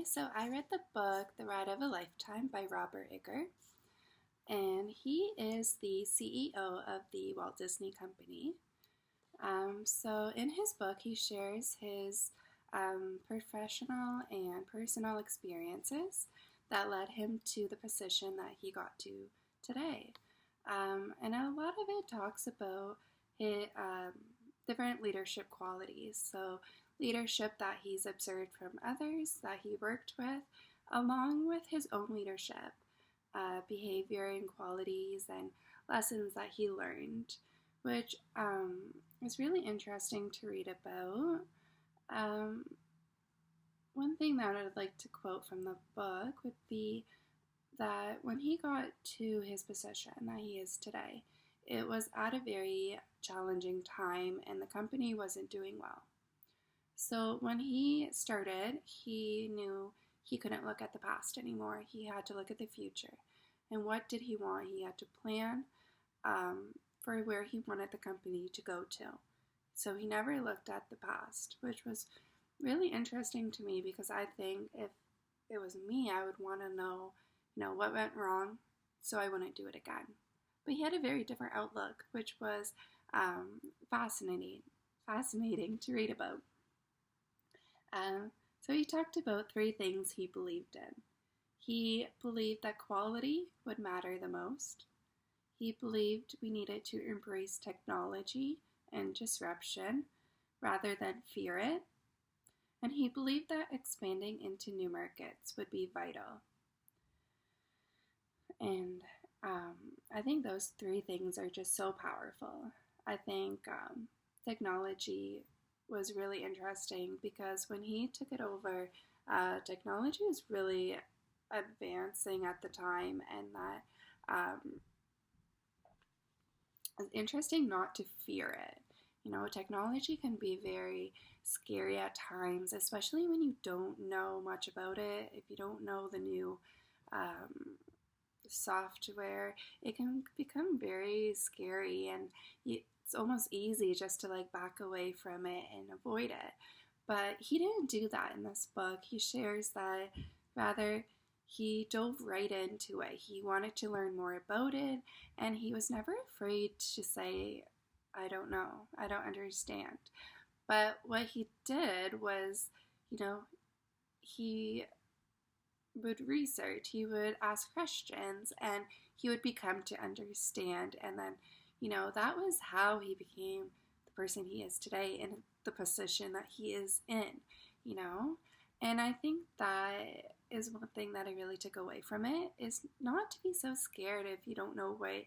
so I read the book The Ride of a Lifetime by Robert Iger, and he is the CEO of the Walt Disney Company. So in his book, he shares his professional and personal experiences that led him to the position that he got to today. And a lot of it talks about his, different leadership qualities. So leadership that he's observed from others that he worked with, along with his own leadership, behavior and qualities and lessons that he learned, which is really interesting to read about. One thing that I would like to quote from the book would be that when he got to his position that he is today, it was at a very challenging time and the company wasn't doing well. So when he started, he knew he couldn't look at the past anymore. He had to look at the future. And what did he want? He had to plan for where he wanted the company to go to. So he never looked at the past, which was really interesting to me because I think if it was me, I would want to know, what went wrong so I wouldn't do it again. But he had a very different outlook, which was fascinating to read about. So he talked about 3 things he believed in. He believed that quality would matter the most. He believed we needed to embrace technology and disruption rather than fear it. And he believed that expanding into new markets would be vital. And I think those 3 things are just so powerful. I think technology was really interesting because when he took it over, technology was really advancing at the time, and that it's interesting not to fear it. Technology can be very scary at times, especially when you don't know much about it. If you don't know the new software, it can become very scary, and it's almost easy just to back away from it and avoid it. But he didn't do that in this book. He shares that rather he dove right into it. He wanted to learn more about it, and he was never afraid to say, I don't know, I don't understand. But what he did was, he would research, he would ask questions, and he would become to understand. And then, that was how he became the person he is today in the position that he is in, And I think that is one thing that I really took away from it, is not to be so scared if you don't know what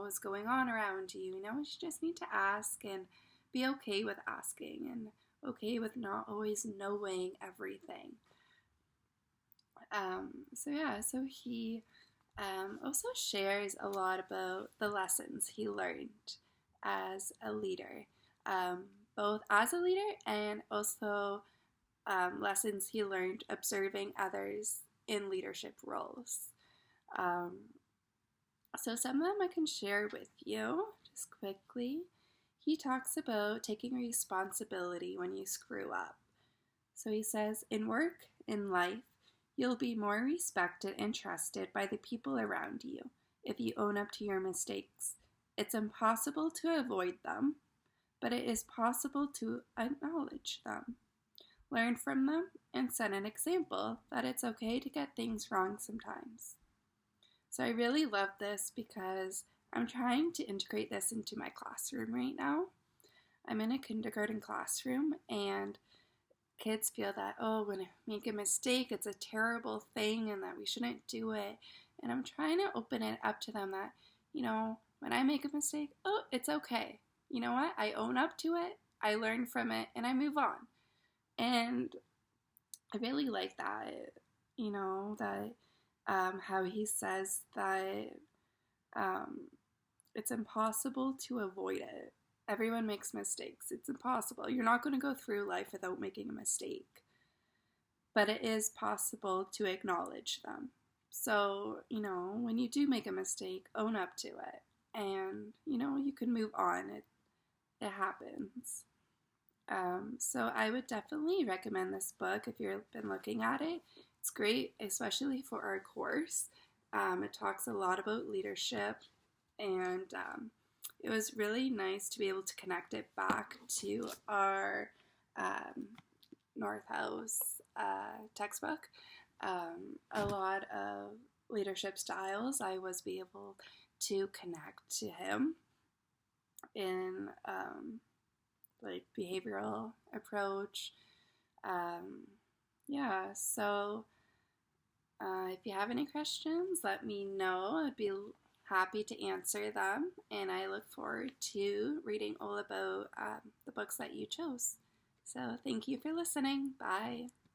is going on around you. You just need to ask and be okay with asking and okay with not always knowing everything. So he also shares a lot about the lessons he learned as a leader, both as a leader and also lessons he learned observing others in leadership roles. So some of them I can share with you just quickly. He talks about taking responsibility when you screw up. So he says, in work, in life, you'll be more respected and trusted by the people around you if you own up to your mistakes. It's impossible to avoid them, but it is possible to acknowledge them, learn from them, and set an example that it's okay to get things wrong sometimes. So I really love this because I'm trying to integrate this into my classroom right now. I'm in a kindergarten classroom, and kids feel that, when I make a mistake, it's a terrible thing and that we shouldn't do it. And I'm trying to open it up to them that, when I make a mistake, it's okay. You know what? I own up to it, I learn from it, and I move on. And I really like that, that how he says that it's impossible to avoid it. Everyone makes mistakes. It's impossible. You're not going to go through life without making a mistake. But it is possible to acknowledge them. So, when you do make a mistake, own up to it. And, you can move on. It happens. So I would definitely recommend this book if you've been looking at it. It's great, especially for our course. It talks a lot about leadership, and it was really nice to be able to connect it back to our North House textbook. A lot of leadership styles I was able to connect to him in like behavioral approach. Yeah, so if you have any questions, let me know. I'd be happy to answer them, and I look forward to reading all about the books that you chose. So thank you for listening. Bye.